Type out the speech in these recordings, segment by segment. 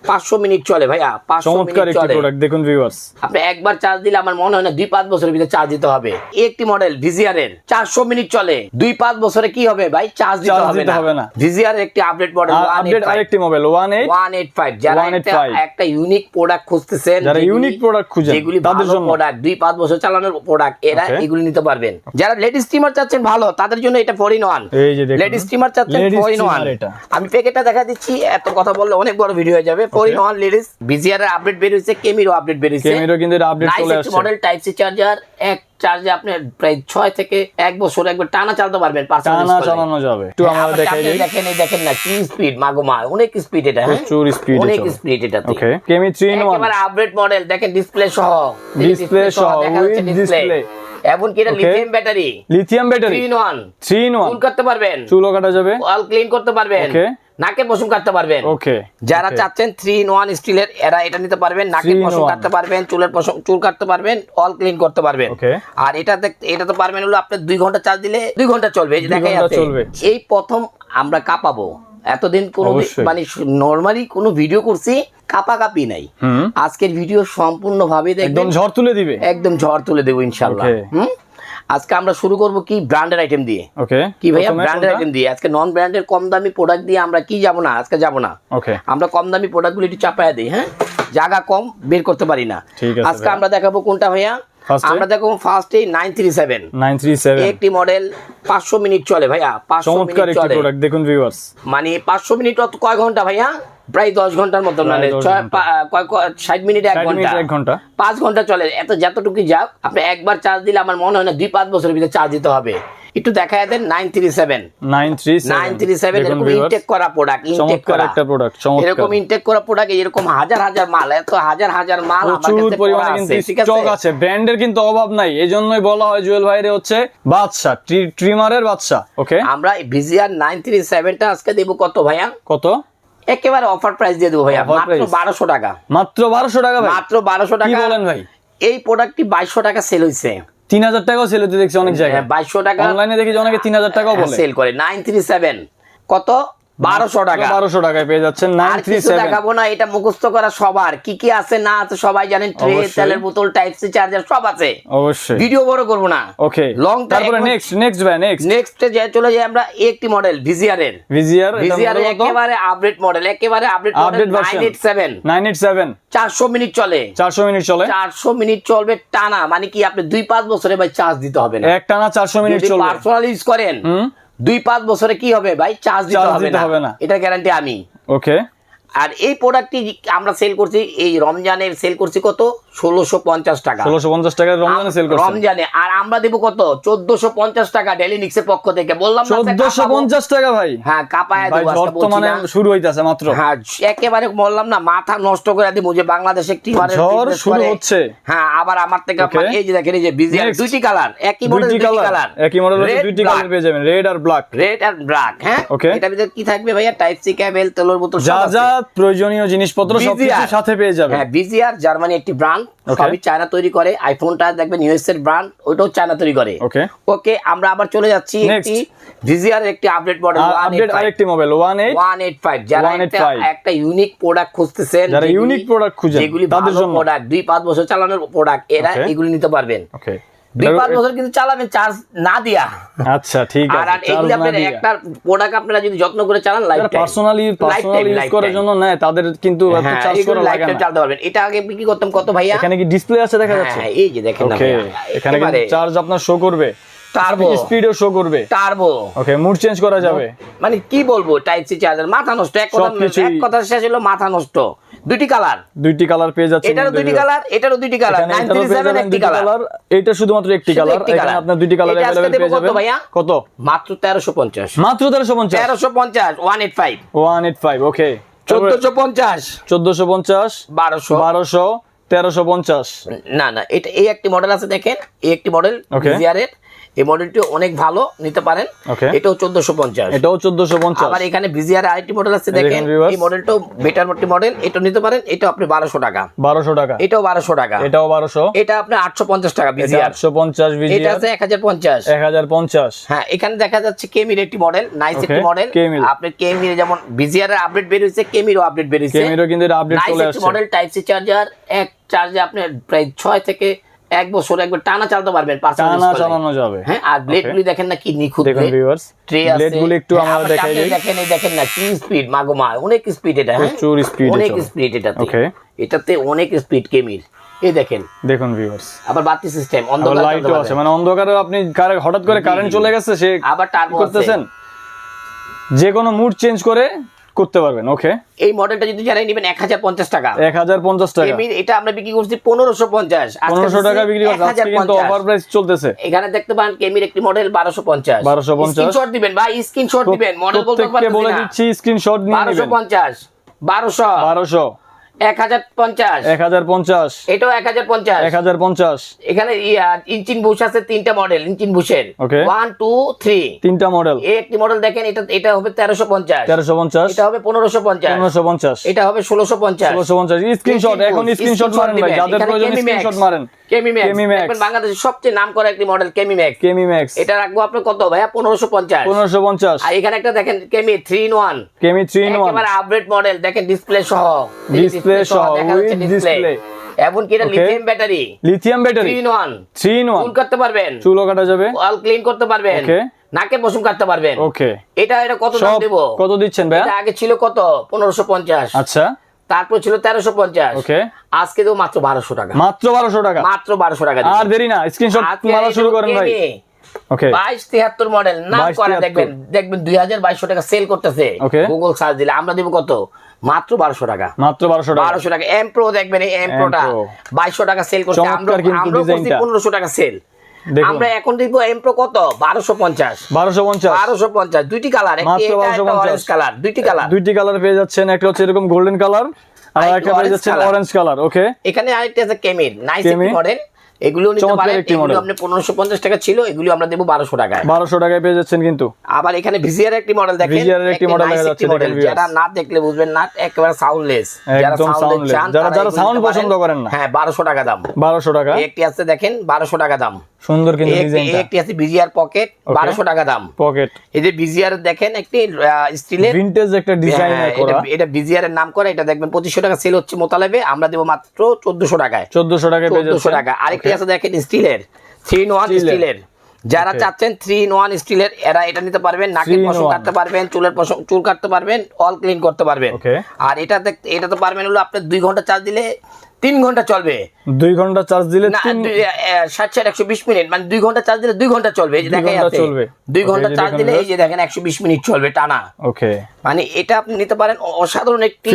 500 minute চলে ভাইয়া, 500 চমৎকার মিনিট একটি চলে। প্রোডাক্ট দেখুন ভিউয়ার্স, আপনি একবার চার্জ দিলে আমার মনে হয় না 2-5 বছরের ভিতরে চার্জ দিতে হবে। এই একটি মডেল ভিজিআর এর 400 মিনিট চলে, 2-5 বছরে কি হবে ভাই, চার্জ দিতে হবে না। ভিজিআর এর একটি আপডেট মডেল, আপডেট আরেকটি মোবাইল 185। যারা একটা ইউনিক প্রোডাক্ট খুঁজতেছেন, যারা ইউনিক প্রোডাক্ট খুঁজেন যেগুলি তাদের ভালো জন্য প্রোডাক্ট, 2-5 বছর চালানোর প্রোডাক্ট, এরা এগুলি নিতে পারবেন। যারা লেডি স্টিমার চাচ্ছেন ভালো, তাদের জন্য এটা 4-in-1। এই যে দেখুন লেডি স্টিমার চাচ্ছেন 4-in-1। আমি প্যাকেটটা দেখা দিচ্ছি, এত কথা বললে অনেক বড় ভিডিও হয়ে যাবে। 4-in-1 ladies. ভিজিআর এর আপডেট বের হয়েছে, কেমিরও আপডেট বের হয়েছে। কেমিরও কিন্তু এটা আপডেট চলে আসছে। মডেল টাইপ সি চার্জার, এক চার্জে আপনি প্রায় 6 থেকে 1 বছর একবার টানা চালাতে পারবেন। টানা চালানো যাবে। একটু আমরা দেখাই দিই। দেখেন না কি স্পিড, মাগোমা অনেক স্পিড, এটা প্রচুর স্পিড, অনেক স্পিড এটা। ওকে, কেমি 3-in-1 একেবারে আপডেট মডেল, দেখেন ডিসপ্লে সহ, দেখা যাচ্ছে ডিসপ্লে। এবং কি এটা লিথিয়াম ব্যাটারি, 3-in-1 চুল কাটতে পারবেন, চুলও কাটা যাবে, অল ক্লিন করতে পারবেন, নাকের পশম কাটতে পারবেন। ওকে, যারা চাচ্ছেন 3-in-1 স্টিলের, এরা এটা নিতে পারবেন। নাকের পশম কাটতে পারবেন, চুল কাটতে পারবেন, অল ক্লিন করতে পারবেন। আর এটা তো পারবেন হলো আপনি 2 ঘন্টা চার্জ দিলে 2 ঘন্টা চলবে। এই যে দেখা যাচ্ছে, এই প্রথম আমরা কাঁপাবো। এতদিন কোন মানে নরমালি কোন ভিডিও করছি, কাঁপাকাঁপি নাই। আজকের ভিডিও সম্পূর্ণ ভাবে একদম ঝড় তুলে দিবে, একদম ঝড় তুলে দেবো ইনশাআল্লাহ। আজকে আমরা শুরু করব কি ব্র্যান্ডের আইটেম দিয়ে। ওকে, কি ভাইয়া, ব্র্যান্ডের আইটেম দিয়ে। আজকে নন ব্র্যান্ডের কম দামি প্রোডাক্ট দিয়ে আমরা কি যাব না, আজকে যাব না। ওকে, আমরা কম দামি প্রোডাক্টগুলো একটু চাপায়া দিই। হ্যাঁ, জায়গা কম, বের করতে পারি না। আজকে আমরা দেখাবো কোনটা ভাইয়া, আমরা দেখো ফার্স্টে 937 একটি মডেল, 500 মিনিট চলে ভাইয়া, 500 মিনিট চলে। প্রোডাক্ট দেখুন ভিউয়ার্স, মানে 500 মিনিট কয় ঘন্টা ভাইয়া, প্রায় 10 ঘন্টার মতো, মানে 60 মিনিট 1 ঘন্টা 5 ঘন্টা চলে। যতটুকু যাক, আপনি একবার চার্জ দিলে আমার মনে হয় না 2-5 বছরের ভিতরে চার্জ দিতে হবে। একটু দেখায় দেন 937 এরকম ইনটেক করা প্রোডাক্ট, এরকম ইনটেক করা প্রোডাক্ট, এরকম হাজার হাজার মাল, এত হাজার হাজার মাল আমার কাছে পড়ে আছে। ঠিক আছে, ব্র্যান্ডের কিন্তু অভাব নাই, এজন্যই বলা হয় জুয়েল ভাইরে হচ্ছে বাদশা, ট্রিমারের বাদশা। ওকে, আমরা ভিজিআর 937 টা আজকে দেব কত ভাইয়া, কত, একেবারে অফার প্রাইস দিয়ে দেবো ভাইয়া, মাত্র 1200 টাকা। মাত্র 1200 টাকা ভাই, মাত্র 1200 টাকা। কি বলেন ভাই, এই প্রোডাক্টটি 2200 টাকা সেল হইছে, 3000 টাকাও সেল হতে দেখছি অনেক জায়গায়। 2200 টাকা অনলাইনে দেখি অনেকে 3000 টাকাও বলে সেল করে। 937 কত, 1200 টাকা। 1200 টাকায় পেয়ে যাচ্ছেন 937। দেখাবো না, এটা মুখস্থ করা সবার, কি কি আছে না আছে সবাই জানেন। ট্রে, তেলের বোতল, টাইপ সি চার্জার সব আছে অবশ্যই। ভিডিও বড় করব না। ওকে, লং তারপরে নেক্সট ভাই, নেক্সটে চলে যাই আমরা। একটি মডেল ভিজিআর এর একেবারে আপডেট মডেল, 987 400 মিনিট চলে, 400 মিনিট চলবে টানা। মানে কি আপনি 2-5 বছরে ভাই চার্জ দিতে হবে না, এক টানা 400 মিনিট চলবে। পার্সোনাল ইউজ করেন 2-5 বছরে কি হবে ভাই, চার্জ দিতে হবে না, এটা গ্যারান্টি আমি। ওকে, আর এই প্রোডাক্টটি আমরা সেল করছি, এই রমজানের সেল করছি কত, 1650 টাকা। 1650 টাকা রমজানে সেল করছি, রমজানে। আর আমরা দেব কত, 1450 টাকা ডেলিনিক্স এর পক্ষ থেকে। বললাম না 1450 টাকা ভাই। হ্যাঁ, কাপায়া দেব আজকে, বর্তমানে শুরু হইতাছে মাত্র। হ্যাঁ, একেবারে বললাম না, মাথা নষ্ট করে দেব যে বাংলাদেশে টিমারের ঝড় শুরু হচ্ছে। হ্যাঁ, আবার আমার থেকে এই যে দেখেন, এই যে ভিজিআর দুইটি কালার, একই মডেল, দুইটি কালার, একই মডেল, দুইটি কালার পেয়ে যাবেন, রেড আর ব্ল্যাক। হ্যাঁ, এটার ভিতরে কি থাকবে ভাইয়া, টাইপ সি কেবল, তেলের বোতল, যা যা প্রয়োজনীয় জিনিসপত্র সবকিছু সাথে পেয়ে যাবেন। হ্যাঁ, ভিজিআর জার্মানি একটি ব্র্যান্ড, সবই চায়না তৈরি করে। আইফোনটা দেখবেন ইউএস এর ব্র্যান্ড, ওটাও চায়না তৈরি করে। ওকে, আমরা আবার চলে যাচ্ছি একটি ভিজিআর একটি আপডেট মডেল, আরেকটি মোবাইল 185। যারা একটা ইউনিক প্রোডাক্ট খুঁজতেছেন, যারা ইউনিক প্রোডাক্ট খুঁজেন, যেগুলি তাদের জন্য প্রোডাক্ট, 2-5 বছর চালানোর প্রোডাক্ট, এরা এগুলি নিতে পারবেন। ওকে, 2-5 বছর কিন্তু চালাবেন চার্জ না দিয়া। আচ্ছা, ঠিক আছে। আর এগুলি আপনারা একটা প্রোডাক্ট আপনারা যদি যত্ন করে চালান, লাইফ টাইম, পার্সোনালি ইউজ করার জন্য নেয়, তাদের কিন্তু এত চার্জ করা লাগে না, চালাতে পারবেন। এটা আগে বিক্রি করতাম কত ভাইয়া, এখানে কি ডিসপ্লে আছে দেখা যাচ্ছে? হ্যাঁ, এই যে দেখেন না ভাইয়া, এখানে কিন্তু চার্জ আপনার শো করবে, টার্বো স্পিডও শো করবে, টার্বো। ওকে, মুড চেঞ্জ করা যাবে। মানে কি বলবো, টাইপ সি চার্জার, মাথা নষ্ট। এক কথা শেষ হলো, মাথা নষ্ট। দুইটি কালার পেয়ে যাচ্ছে, এটারও দুইটি কালার, এটারও দুইটি কালার। 937 একটি কালার, এটা শুধুমাত্র একটি কালার। এখানে আপনার দুইটি কালার अवेलेबल পেয়ে যাবেন। কত, মাত্র 1350, মাত্র 1350, 185। ওকে, 1450, 1200, 1200, 1350। না না, এটা এই একটি মডেল আছে দেখেন, এই একটি মডেল ভিজিআর এর, এই মডেলটি অনেক ভালো, নিতে পারেন। এটাও 1450, এটাও 1450। আবার এখানে ভিজিআর আরেকটি মডেল আছে দেখেন, এই মডেলটাও বেটার মডেল, এটা নিতে পারেন। এটা আপনি 1200 টাকা, 1200 টাকা। এটাও 1200 টাকা, এটাও 1200। এটা আপনি 850 টাকা ভিজিআর, 850 ভিজিআর। এটা আছে 1050, 1050। হ্যাঁ, এখানে দেখা যাচ্ছে কেমির একটি মডেল, নাইস একটি মডেল। আপনি কেমির যেমন ভিজিআর এর আপডেট বের হইছে, কেমিরও আপডেট বের হইছে, কেমিরও কিন্তু এটা আপডেট চলে আসছে। মডেল টাইপ সি চার্জার, এক চার্জে আপনি প্রায় 6 থেকে 1 বছর একবার টানা চালাতে পারবেন, টানা চালানো যাবে। হ্যাঁ, আর ব্লেডগুলি দেখেন না কি নিখুঁত, দেখুন ভিউয়ার্স, ব্লেডগুলি একটু আমরা দেখাই দিই। দেখেন, এই দেখেন না কি স্পিড, মাগো মা, অনেক স্পিড এটা, হ্যাঁ প্রচুর স্পিড, অনেক স্পিড এটাতে। এটাতে অনেক স্পিড কেমির, এই দেখেন, দেখুন ভিউয়ার্স। আবার বাতি সিস্টেম, অন্ধকার লাইটও আছে, মানে অন্ধকারে আপনি হঠাৎ করে কারেন্ট চলে গেছে, সে আবার টার্বো করতেছেন, যে কোনো মুড চেঞ্জ করে করতে পারবেন। ওকে, এই মডেলটা যদি যারা নেবেন 1050 টাকা, 1050 টাকা। এটা আমরা বিক্রি করছি 1550, 1500 টাকা বিক্রি করছি, আজকে কিন্তু অফার প্রাইস চলতেছে। এখানে দেখতে পান কেমির একটি মডেল 1250, 1250। স্ক্রিনশট দিবেন ভাই, স্ক্রিনশট দিবেন, মডেল বলতে পারবেন না, বলে দিচ্ছি, স্ক্রিনশট নিয়ে নেবেন। 1250, 1200, 1050, 1050, এটাও 1050, 1050। এখানে ইঞ্জিন বুশ আছে 3টা মডেল, ইঞ্জিন বুশের 1 2 3 3টা মডেল। এই একটি মডেল দেখেন, এটা হবে 1350, 1350। এটা হবে 1550, 1550। এটা হবে 1650, 1650। স্ক্রিনশট, এখন স্ক্রিনশট মারেন ভাই, যাদের প্রয়োজন স্ক্রিনশট মারেন। কেমি ম্যাক্স বাংলাদেশের সবচেয়ে নামকরা একটি মডেল, কেমি ম্যাক্স। এটা রাখবো আপনি কত ভাইয়া? 1550, 1550। আর এখানে একটা দেখেন কেমি 3 in 1, কেমি 3 in 1, একেবারে আপডেট মডেল, দেখেন ডিসপ্লে সহ, উইথ ডিসপ্লে, এবং কি এটা লিথিয়াম ব্যাটারি, 3 in 1, 3 in 1। চুল কাটতে পারবেন, চুলও কাটা যাবে, অল ক্লিন করতে পারবেন, নাকে পশম কাটতে পারবেন। ওকে, এটা কত দাম দেব? কত দিচ্ছেন ভাই? এটা আগে ছিল কত? 1550। আচ্ছা, তারপর ছিল 1350। ওকে, আজকে দেব মাত্র 1200 টাকা, মাত্র 1200 টাকা, মাত্র 1200 টাকা। আর দেরি না, স্ক্রিনশট মারা শুরু করেন ভাই। ওকে, 2273 মডেল, নাম করা, দেখবেন 2200 টাকা সেল করতেছে, গুগল সার্চ দিলে। আমরা দেব কত? মাত্র 1200 টাকা, মাত্র 1200 টাকা। 1200 টাকা। এম প্রো দেখবেন, এই এম প্রোটা 2200 টাকা সেল করছে, আমরা করছি 1500 টাকা সেল। আমরা এখন দিব এম প্রো কত? 1250, 1250। দুইটি কালার, একটা অরেঞ্জ কালার, দুইটি কালার পেয়ে যাচ্ছেন। একটা হচ্ছে এরকম গোল্ডেন কালার, আর একটা পেয়ে যাচ্ছেন অরেঞ্জ কালার। ওকে, এখানে আরেকটা আছে কেমির, নাইস মডেল, এগুলো নিতে পারেন। এগুলো আপনি 1550 টাকা ছিল, এগুলো আমরা দেব 1200 টাকায়। 1200 টাকায় পেয়ে যাচ্ছেন। কিন্তু আবার এখানে ভিজিআর একটি মডেল দেখেন, ভিজিআর একটি মডেল দেখা যাচ্ছে, যারা না দেখলে বুঝবেন না, একেবারে সাউন্ডলেস, একদম সাউন্ডলেস, যারা সাউন্ড পছন্দ করেন না। হ্যাঁ, 1200 টাকা দাম, 1200 টাকা। একটি আছে দেখেন 1200 টাকা দাম, সুন্দর কিন্তু ডিজাইনটা। একটি আছে ভিজিআর পকেট, 1200 টাকা দাম, পকেট। এই যে ভিজিআর দেখেন, একটি স্টিলের ভিনটেজ একটা ডিজাইন করা, এটা ভিজিআর এর নাম করা, এটা দেখবেন 2500 টাকা সেল হচ্ছে মোতালেবে, আমরা দেব মাত্র 1400 টাকায়, 1400 টাকায় পেয়ে যাচ্ছেন। 1400 টাকা। আরেকটি আছে দেখেন স্টিলের, 3 in 1 স্টিলের, যারা চাচ্ছেন 3 in 1 স্টিলের, এরা এটা নিতে পারবেন, নাকের পশম কাটতে পারবেন, চুল কাটতে পারবেন, অল ক্লিন করতে পারবেন। আর এটা তো পারবেন হলো আপনি 2 ঘন্টা চার্জ দিলে 3 ঘন্টা চলবে। 2 ঘন্টা চার্জ দিলে 60 120 মিনিট, মানে 2 ঘন্টা চার্জ দিলে 2 ঘন্টা চলবে। এই যে দেখেন, 2 ঘন্টা চার্জ দিলে এই যে দেখেন 120 মিনিট চলবে টানা। ওকে, মানে এটা আপনি নিতে পারেন। অসাধারণ একটি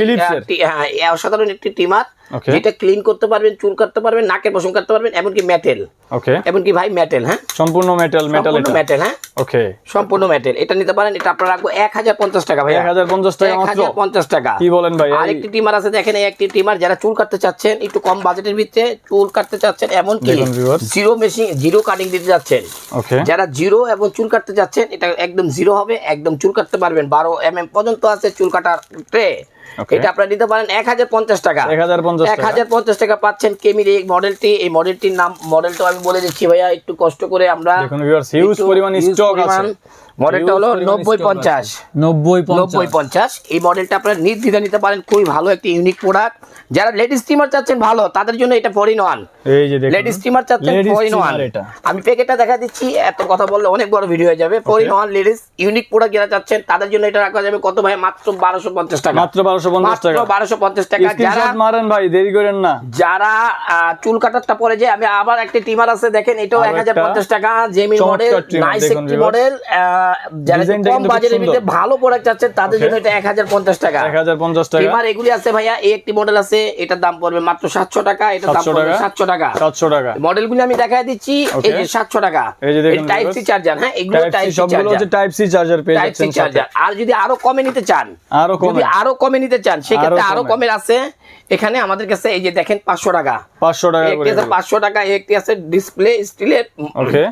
অসাধারণ একটি টিমার, যেটা ক্লিন করতে পারবেন, চুল কাটতে পারবেন, নাকের পশম কাটতে পারবেন, এমনকি মেটেল। ওকে, এমনকি ভাই মেটেল, হ্যাঁ, সম্পূর্ণ মেটাল, মেটেল, হ্যাঁ, ওকে, সম্পূর্ণ মেটেল। এটা নিতে পারেন, এটা আপনারা রাখবো 1050 টাকা ভাই, 1050 টাকা মাত্র, 1050 টাকা। কি বলেন ভাই? আরেকটি টিমার আছে দেখেন, এই একটি টিমার, যারা চুল কাটতে চাচ্ছেন একটু কম বাজেটের ভিতরে, চুল কাটতে চাচ্ছেন, এমনকি জিরো মেশিন, জিরো কাটিং দিতে যাচ্ছেন, যারা জিরো এবং চুল কাটতে যাচ্ছেন, এটা একদম জিরো হবে, একদম চুল কাটতে পারবেন। 12 mm পর্যন্ত আছে চুল কাটার ট্রে। এটা আপনারা নিতে পারেন 1050 টাকা, 1050 টাকা পাচ্ছেন কেমির এই মডেলটি। এই মডেলটির নাম, মডেলটা আমি বলে দিচ্ছি ভাইয়া, একটু কষ্ট করে। আমরা দেখুন ভিউয়ার্স, হিউজ পরিমাণ স্টক আছে। মডেলটা হলো 9050। এই মডেলটা আপনারা নির্দ্বিধায় নিতে পারেন, খুবই ভালো একটি ইউনিক প্রোডাক্ট। যারা লেডিস স্টিমার চাচ্ছেন ভালো, তাদের জন্য এটা 4 in 1। এই যে দেখুন, লেডিস স্টিমার চাচ্ছেন 4 in 1। আমি প্যাকেটটা দেখা দিচ্ছি, এত কথা বললে অনেক বড় ভিডিও হয়ে যাবে। 4 in 1 লেডিস ইউনিক প্রোডাক্ট যারা চাচ্ছেন, তাদের জন্য এটা রাখা যাবে কত ভাই? মাত্র 1250 টাকা, মাত্র 1250 টাকা, 1250 টাকা। যারা মারেন ভাই, দেরি করেন না। যারা চুল কাটারটা পরে যে, আমি আবার একটা টিমার আছে দেখেন, এটাও 1050 টাকা, জেমি মডেল, নাইস একটি মডেল, যারা কম বাজেটের ভিতরে ভালো প্রোডাক্ট চাচ্ছেন তাদের জন্য এটা 1050 টাকা। 1050 টাকা। ট্রিমার এগুলি আছে ভাইয়া, এই একটি মডেল আছে, এটার দাম পড়বে মাত্র 700 টাকা। এটা দাম পড়বে 700 টাকা। 700 টাকা। মডেলগুলো আমি দেখায় দিচ্ছি, এই যে 700 টাকা। এই যে দেখুন টাইপ সি চার্জার, হ্যাঁ এগুলো টাইপ সি সবগুলো হচ্ছে টাইপ সি চার্জার পেয়ে যাচ্ছেন সাথে। আর যদি আরো কমে নিতে চান, যদি আরো কমে নিতে চান সেক্ষেত্রে আরো কমের আছে এখানে আমাদের কাছে। এই যে দেখেন 500 টাকা, 500 টাকা একটি আছে 500 টাকা, একটি আছে ডিসপ্লে স্টিলের, ওকে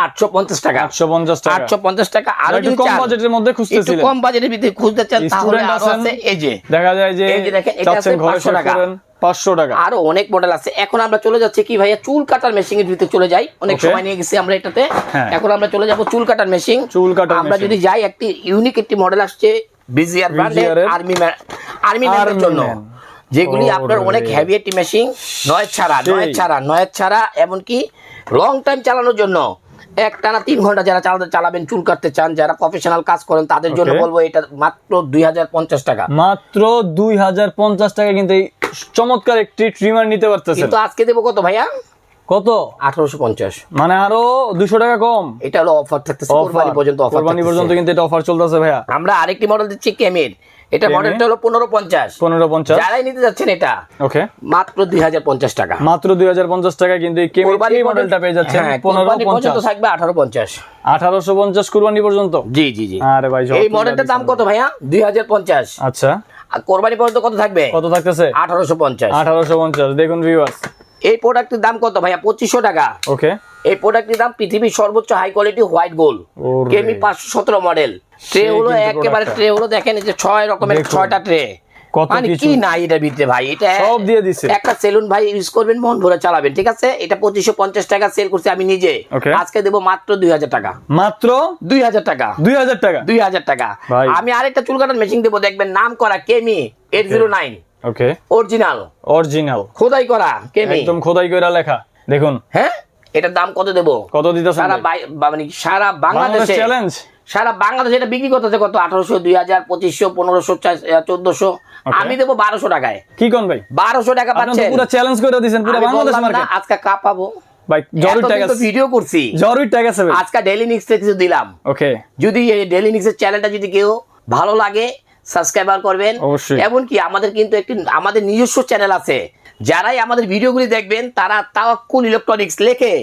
850 টাকা। 850 টাকা। আর যদি কম বাজেটের মধ্যে খুঁজতেছিলেন, একটু কম বাজেটের ভিতরে খুঁজতে চান তাহলে আরো আছে। এই যে দেখা যায় যে এই যে দেখেন এটা আছে 500 টাকা। 500 টাকা। আরো অনেক মডেল আছে। এখন আমরা চলে যাচ্ছি কি ভাইয়া, চুল কাটার মেশিন এর ভিতরে চলে যাই। অনেক সময় নিয়ে গেছি আমরা এটাতে। এখন আমরা চলে যাব চুল কাটার মেশিন। আমরা যদি যাই, একটি ইউনিক একটি মডেল আসছে বিজিআর ব্র্যান্ডের আর্মি ম্যানের জন্য, যেগুলি আপনার অনেক হেভি একটি মেশিন, নয়েজ ছাড়া এমনকি লং টাইম চালানোর জন্য একটানা 3 ঘন্টা যারা চালাবেন, চুল কাটতে চান, যারা প্রফেশনাল কাজ করেন তাদের জন্য বলবো এটা মাত্র 2050 টাকা। মাত্র 2050 টাকা কিন্তু এই চমৎকার একটি ট্রিমার নিতে পারতেছেন। কিন্তু আজকে দেবো কত ভাইয়া? কত? 1850। মানে আরো 200 টাকা কম। এটা হলো অফার থাকতেছে, কুরবানি পর্যন্ত অফার, কুরবানি পর্যন্ত কিন্তু এটা অফার চলতেছে ভাইয়া। আমরা আরেকটি মডেল দিচ্ছি কেমির, এটা মডেলটা হলো 1550। যারাই নিতে যাচ্ছেন এটা ওকে মাত্র 2050 টাকা। মাত্র 2050 টাকা কিন্তু এই কেমির মডেলটা পেয়ে যাচ্ছেন 1550 পর্যন্ত থাকবে 1850। 1850 কুরবানি পর্যন্ত। জি। আরে ভাই এই মডেলটার দাম কত ভাইয়া? 2050। আচ্ছা, আর কুরবানি পর্যন্ত কত থাকবে? কত থাকতেছে? 1850। 1850। দেখুন ভিউয়ার্স, এই প্রোডাক্টের দাম কত ভাইয়া? 2500 টাকা। ওকে, এই প্রোডাক্টের দাম পৃথিবীর সর্বোচ্চ হাই কোয়ালিটি হোয়াইট গোল্ড কেমি 517 মডেল। ট্রে হলো একেবারে, ট্রে হলো দেখেন এই যে 6 রকমের 6টা ট্রে। মানে কি নাই এটার ভিতরে ভাই, এটা সব দিয়ে দিছে। একটা সেলুন ভাই ইউজ করবেন, মন ভরে চালাবেন, ঠিক আছে? এটা 2550 টাকা সেল করছি আমি নিজে। আজকে দেব মাত্র 2000 টাকা। মাত্র 2000 টাকা। 2000 টাকা। 2000 টাকা। আমি আরেকটা চুল কাটার মেশিন দেব, দেখবেন নাম করা কেমি 809। ওকে, অরিজিনাল খোদাই করা কেমি, একদম খোদাই করা লেখা। দেখুন, হ্যাঁ এটার দাম কত দেব? কত দিতেছেন? মানে সারা বাংলাদেশে চ্যালেঞ্জ, সারা বাংলাদেশে এটা বিক্রি করতেছে কত? 1800, 2000, 2500, 1500, 1400। আমি দেব 1200 টাকায়। কি কোন ভাই? 1200 টাকা পাচ্ছেন। পুরো চ্যালেঞ্জ করে দিয়েছেন পুরো বাংলাদেশ মার্কেট। আজকে কাপাবো ভাই, জরুরি টাকা ভিডিও করছি, জরুরি টাকা আছে ভাই। আজকে ডেইলি নিক্স থেকে কিছু দিলাম। ওকে, যদি এই ডেইলি নিক্সের চ্যানেলটা যদি কেউ ভালো লাগে সাবস্ক্রাইবার করবেন। এমনকি আমাদের কিন্তু একটি আমাদের নিজস্ব চ্যানেল আছে, যারাই আমাদের ভিডিওগুলি দেখবেন তারা তাওয়াক্কুল ইলেকট্রনিক্স লিখে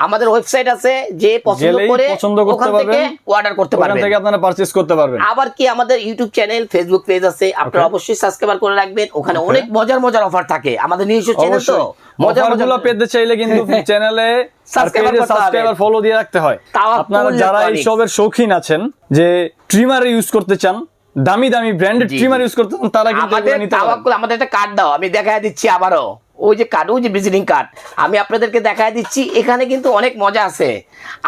আমাদের ওয়েবসাইট আছে, যে পছন্দ করে ওখান থেকে অর্ডার করতে পারবেন, ওখান থেকে আপনারা পারচেজ করতে পারবেন। আবার কি আমাদের ইউটিউব চ্যানেল, ফেসবুক পেজ আছে, আপনারা অবশ্যই সাবস্ক্রাইব করে রাখবেন। ওখানে অনেক মজার অফার থাকে, আমাদের নিজস্ব চ্যানেল তো মজারগুলো পেতে চাইলে কিন্তু চ্যানেলে সাবস্ক্রাইবার ফলো দিয়ে রাখতে হয়। আপনারা যারা এই সবের শৌখিন আছেন, যে ট্রিমার ইউজ করতে চান, দামি ব্র্যান্ডেড ট্রিমার ইউজ করতে চান, তারা কিন্তু এগুলো নিতে পারেন। আমাদের একটা কার্ড দাও, আমি দেখায় দিচ্ছি আবারো। ওই যে কার্ড, ওই যে ভিজিটিং কার্ড আমি আপনাদেরকে দেখায় দিচ্ছি। এখানে কিন্তু অনেক মজা আছে।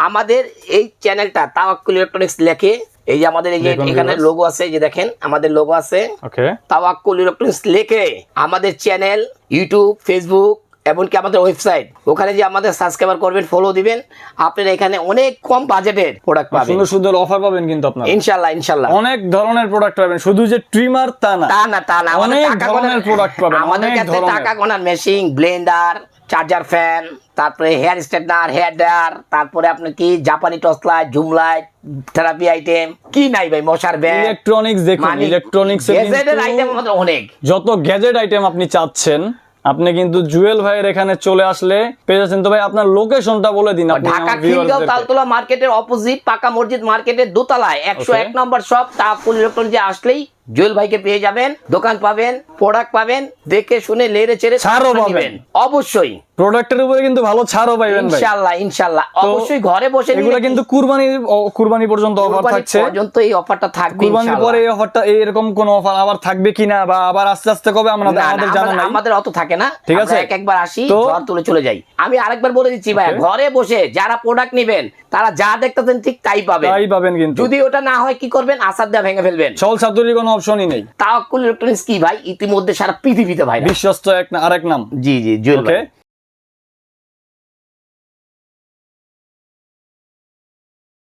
আমাদের এই চ্যানেলটা তাওয়াক্কুল ইলেকট্রনিক্স লেখে, এই যে আমাদের এই যে এখানে লোগো আছে, যে দেখেন আমাদের লোগো আছে। ওকে, তাওয়াক্কুল ইলেকট্রনিক্স লেখে আমাদের চ্যানেল, ইউটিউব, ফেসবুক, এমনকি আমাদের ওয়েবসাইট, ওখানে যে আমাদের সাবস্ক্রাইবার করবেন, ফলো দিবেন, আপনারা এখানে অনেক কম বাজেটের প্রোডাক্ট পাবেন, সুন্দর সুন্দর অফার পাবেন। কিন্তু আপনারা ইনশাআল্লাহ অনেক ধরনের প্রোডাক্ট পাবেন, শুধু যে ট্রিমার তা না, অনেক ধরনের প্রোডাক্ট পাবেন। আমাদের কাছে টাকা গোনার মেশিন, ব্লেন্ডার, চার্জার ফ্যান, তারপরে হেয়ার স্ট্রেটনার, হেয়ার ড্রায়ার, তারপরে আপনার কি জাপানি torch light, zoom light, therapy item, কি নাই ভাই, মশার ব্যাগ, ইলেকট্রনিক্স। দেখুন, ইলেকট্রনিক্স এর গ্যাজেটের আইটেম আমাদের অনেক, যত গ্যাজেট আইটেম আপনি চাচ্ছেন আপনি কিন্তু জুয়েল ভাইয়ের এখানে চলে আসলে পেয়ে যাচ্ছেন। তো ভাই আপনার লোকেশনটা বলে দিন। ঢাকা খিলগাঁও তালতলা মার্কেটের অপোজিট পাকা মসজিদ মার্কেটের দোতলায় 101 নম্বর শপ তাওয়াক্কুল ইলেকট্রনিক্স আসলেই জুয়েল ভাইকে পেয়ে যাবেন, দোকান পাবেন, প্রোডাক্ট পাবেন, দেখে শুনে লেরে চেড়ে ছাড়ও পাবেন। অবশ্যই প্রোডাক্টের উপরে কিন্তু ভালো ছাড়ও পাবেন ভাই, ইনশাআল্লাহ। অবশ্যই ঘরে বসে এগুলো কিন্তু কুরবানি পর্যন্ত অফার থাকছে, পর্যন্ত এই অফারটা থাকবে। কুরবানির পরে এই অফারটা, এরকম কোন অফার আবার থাকবে কিনা, বা আবার আস্তে আস্তে কবে আমাদের জানা নাই, আমাদের অত থাকে না। ঠিক আছে, একবার আসি, ঘর তুলে চলে যাই। আমি আরেকবার বলে দিচ্ছি ভাই, ঘরে বসে যারা প্রোডাক্ট নেবেন তারা যা দেখতেছেন ঠিক তাই পাবেন। কিন্তু যদি ওটা না হয় কি করবেন? আসাদ দিয়ে ভেঙে ফেলবেন, চল ছাত্রীর কোনো অপশনই নেই। তাওয়াক্কুল ইলেকট্রনিক্স কি ভাই, ইতিমধ্যে সারা পৃথিবীতে ভাই বিশ্বস্ত আরেক নাম। জি জুয়েল ভাই।